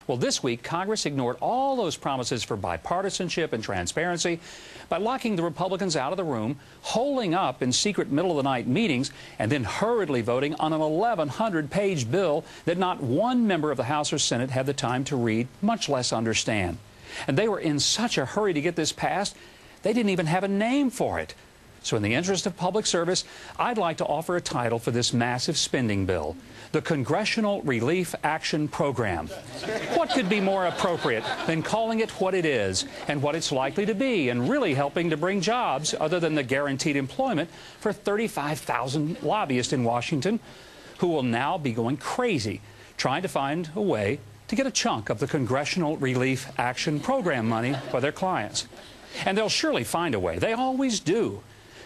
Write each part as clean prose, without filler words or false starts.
Well, this week, Congress ignored all those promises for bipartisanship and transparency by locking the Republicans out of the room, holing up in secret middle-of-the-night meetings, and then hurriedly voting on an 1,100-page bill that not one member of the House or Senate had the time to read, much less understand. And they were in such a hurry to get this passed, they didn't even have a name for it. So in the interest of public service, I'd like to offer a title for this massive spending bill: the Congressional Relief Action Program. What could be more appropriate than calling it what it is and what it's likely to be, and really helping to bring jobs other than the guaranteed employment for 35,000 lobbyists in Washington who will now be going crazy trying to find a way to get a chunk of the Congressional Relief Action Program money for their clients. And they'll surely find a way. They always do.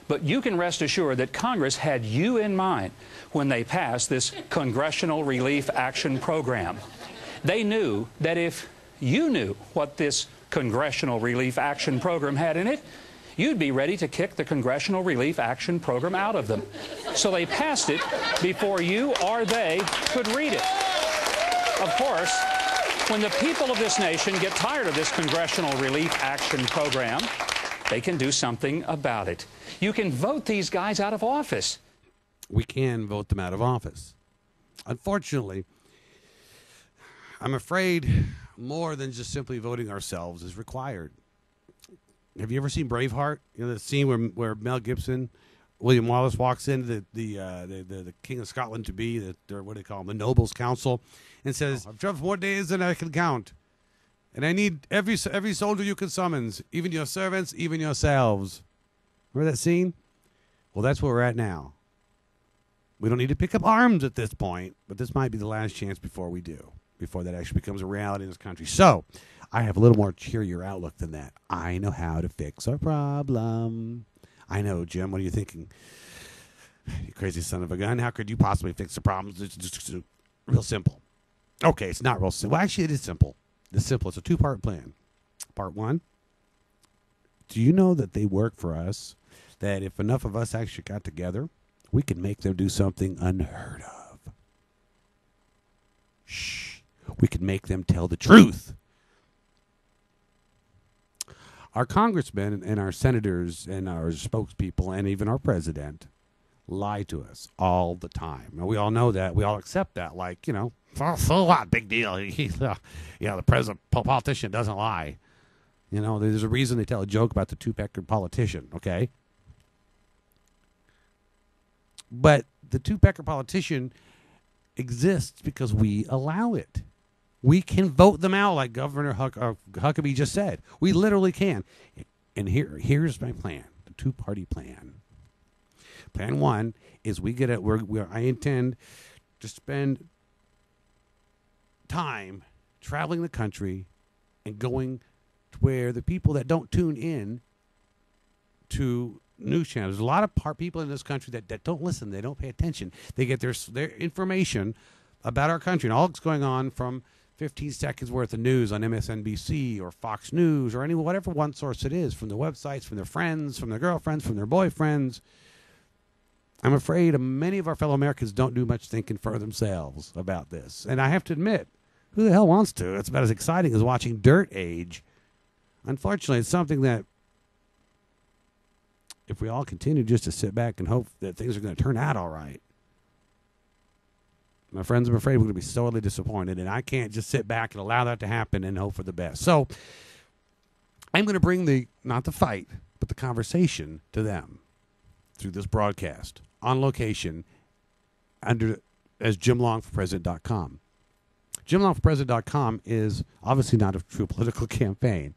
But you can rest assured that Congress had you in mind when they passed this Congressional Relief Action Program. They knew that if you knew what this Congressional Relief Action Program had in it, you'd be ready to kick the Congressional Relief Action Program out of them. So they passed it before you or they could read it. Of course, when the people of this nation get tired of this Congressional Relief Action Program, they can do something about it. You can vote these guys out of office. We can vote them out of office. Unfortunately, I'm afraid more than just simply voting ourselves is required. Have you ever seen Braveheart? You know, the scene where Mel Gibson, William Wallace walks into the King of Scotland to be, what do they call him, the Nobles Council, and says, "I've traveled more days than I can count. And I need every soldier you can summons, even your servants, even yourselves." Remember that scene? Well, that's where we're at now. We don't need to pick up arms at this point, but this might be the last chance before we do, before that actually becomes a reality in this country. So I have a little more cheerier outlook than that. I know how to fix our problem. I know, Jim. What are you thinking? You crazy son of a gun. How could you possibly fix the problem? It's just real simple. Okay, it's not real simple. Well, actually, it is simple. It's simple. It's a two-part plan. Part one, do you know that they work for us, that if enough of us actually got together, we can make them do something unheard of? Shh. We can make them tell the truth. Our congressmen and our senators and our spokespeople and even our president lie to us all the time. And we all know that. We all accept that. Like, you know, so what? Big deal. The president, politician doesn't lie. You know, there's a reason they tell a joke about the two-pecker politician, okay? But the two-pecker politician exists because we allow it. We can vote them out, like Governor Huckabee just said. We literally can. And here's my plan, the two-party plan. Plan one is I intend to spend time traveling the country and going to where the people that don't tune in to news channels. There's a lot of people in this country that don't listen. They don't pay attention. They get their information about our country and all that's going on from 15 seconds worth of news on MSNBC or Fox News or whatever one source it is, from the websites, from their friends, from their girlfriends, from their boyfriends. I'm afraid many of our fellow Americans don't do much thinking for themselves about this. And I have to admit, who the hell wants to? It's about as exciting as watching Dirt Age. Unfortunately, it's something that if we all continue just to sit back and hope that things are going to turn out all right, my friends, I'm afraid we're going to be sorely disappointed, and I can't just sit back and allow that to happen and hope for the best. So I'm going to bring not the fight, but the conversation to them through this broadcast on location as JimLongForPresident.com. JimLongForPresident.com is obviously not a true political campaign,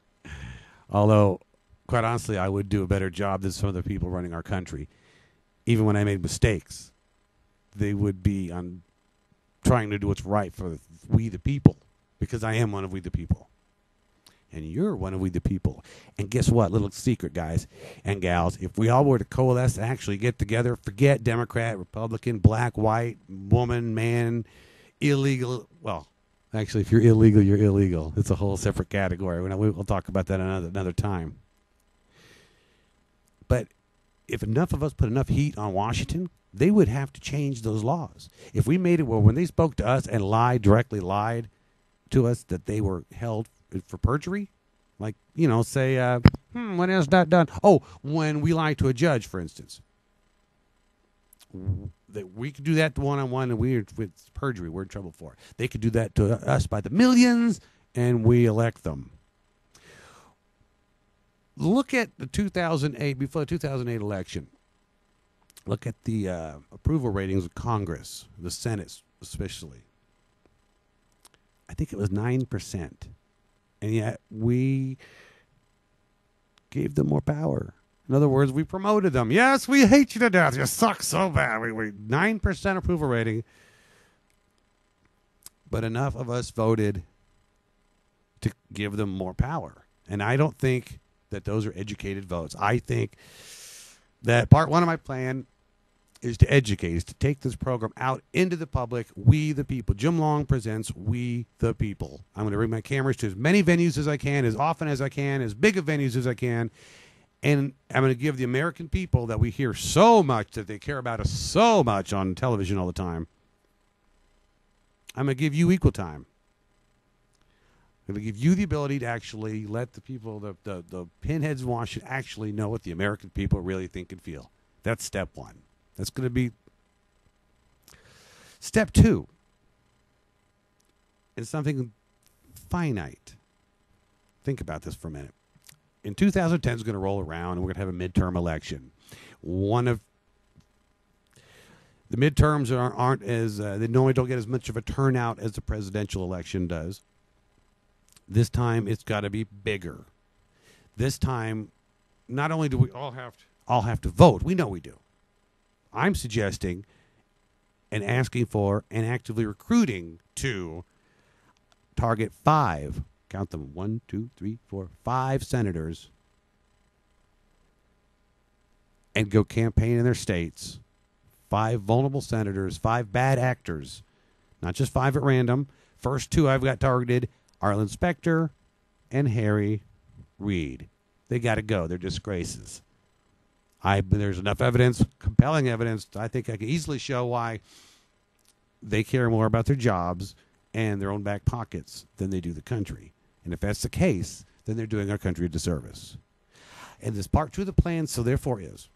although, quite honestly, I would do a better job than some of the people running our country. Even when I made mistakes, they would be on trying to do what's right for we the people, because I am one of we the people. And you're one of we the people. And guess what? Little secret, guys and gals. If we all were to coalesce and actually get together, forget Democrat, Republican, black, white, woman, man, illegal. Well, actually, if you're illegal, you're illegal. It's a whole separate category. We'll talk about that another time. But if enough of us put enough heat on Washington, they would have to change those laws. If we made it where when they spoke to us and directly lied, to us that they were held for perjury? Like, say, when is that done? Oh, when we lie to a judge, for instance. That we could do that one-on-one, and it's perjury. We're in trouble for it. They could do that to us by the millions, and we elect them. Look at the 2008, before the 2008 election. Look at the approval ratings of Congress, the Senate especially. I think it was 9%. And yet we gave them more power. In other words, we promoted them. Yes, we hate you to death. You suck so bad. We 9% approval rating. But enough of us voted to give them more power. And I don't think that those are educated votes. I think that part one of my plan is to educate, is to take this program out into the public. We the people. Jim Long presents We the People. I'm going to bring my cameras to as many venues as I can, as often as I can, as big of venues as I can. And I'm going to give the American people that we hear so much, that they care about us so much on television all the time, I'm going to give you equal time. I'm going to give you the ability to actually let the people, the pinheads in Washington, actually know what the American people really think and feel. That's step one. That's going to be step two. It's something finite. Think about this for a minute. In 2010 is going to roll around, and we're going to have a midterm election. One of the midterms aren't as they normally don't get as much of a turnout as the presidential election does. This time it's got to be bigger. This time, not only do we all have to vote, we know we do. I'm suggesting and asking for and actively recruiting to target 5, count them, 1, 2, 3, 4, 5 senators, and go campaign in their states. 5 vulnerable senators, 5 bad actors, not just 5 at random. First 2 I've got targeted, Arlen Specter and Harry Reid. They got to go. They're disgraces. There's enough evidence, compelling evidence, I think I can easily show why they care more about their jobs and their own back pockets than they do the country. And if that's the case, then they're doing our country a disservice. And this part 2 of the plan, so therefore, is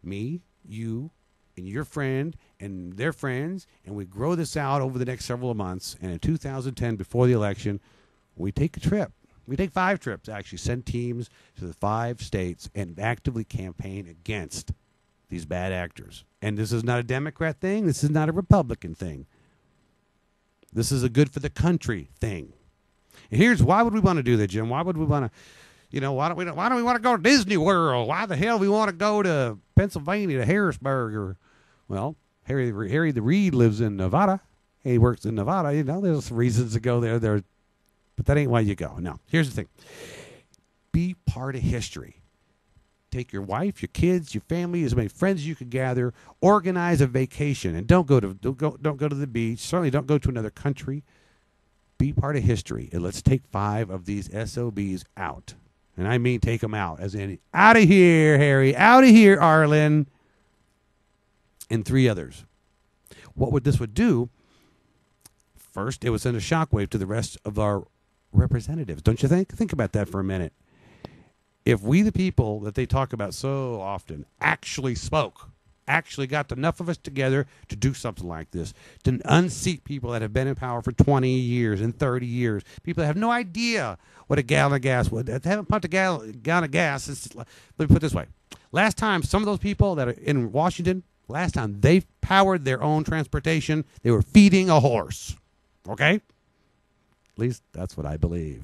me, you, and your friend, and their friends, and we grow this out over the next several months. And in 2010, before the election, we take a trip. We take 5 trips, actually, send teams to the 5 states and actively campaign against these bad actors. And this is not a Democrat thing. This is not a Republican thing. This is a good for the country thing. And here's why would we want to do that, Jim? Why would we want to, why don't we want to go to Disney World? Why the hell do we want to go to Pennsylvania, to Harrisburg? Well, Harry the Reid lives in Nevada. He works in Nevada. There's reasons to go there. But that ain't why you go. No. Here's the thing. Be part of history. Take your wife, your kids, your family, as many friends as you can gather. Organize a vacation, and don't go to the beach. Certainly, don't go to another country. Be part of history, and let's take 5 of these SOBs out. And I mean, take them out, as in out of here, Harry, out of here, Arlen, and 3 others. What this would do? First, it would send a shockwave to the rest of our representatives, don't you think? Think about that for a minute. If we, the people that they talk about so often, actually got enough of us together to do something like this, to unseat people that have been in power for 20 years and 30 years, people that have no idea what a gallon of gas would, that haven't pumped a gallon of gas. Let me put it this way. Last time some of those people that are in Washington, last time they powered their own transportation, they were feeding a horse. Okay? At least that's what I believe.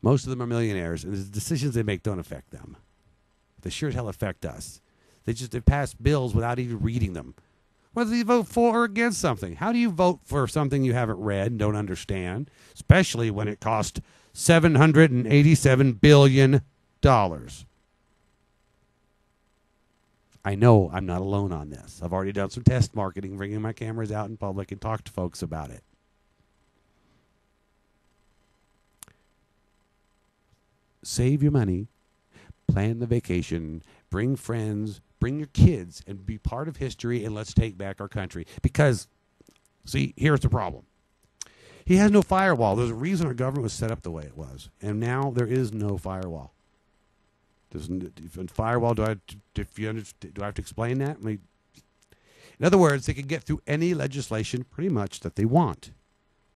Most of them are millionaires, and the decisions they make don't affect them. They sure as hell affect us. They pass bills without even reading them. Whether you vote for or against something. How do you vote for something you haven't read and don't understand? Especially when it cost $787 billion. I know I'm not alone on this. I've already done some test marketing, bringing my cameras out in public and talk to folks about it. Save your money, plan the vacation, bring friends, bring your kids, and be part of history, and let's take back our country. Because, see, here's the problem. He has no firewall. There's a reason our government was set up the way it was, and now there is no firewall. Firewall, do I have to explain that? I mean, in other words, they can get through any legislation pretty much that they want.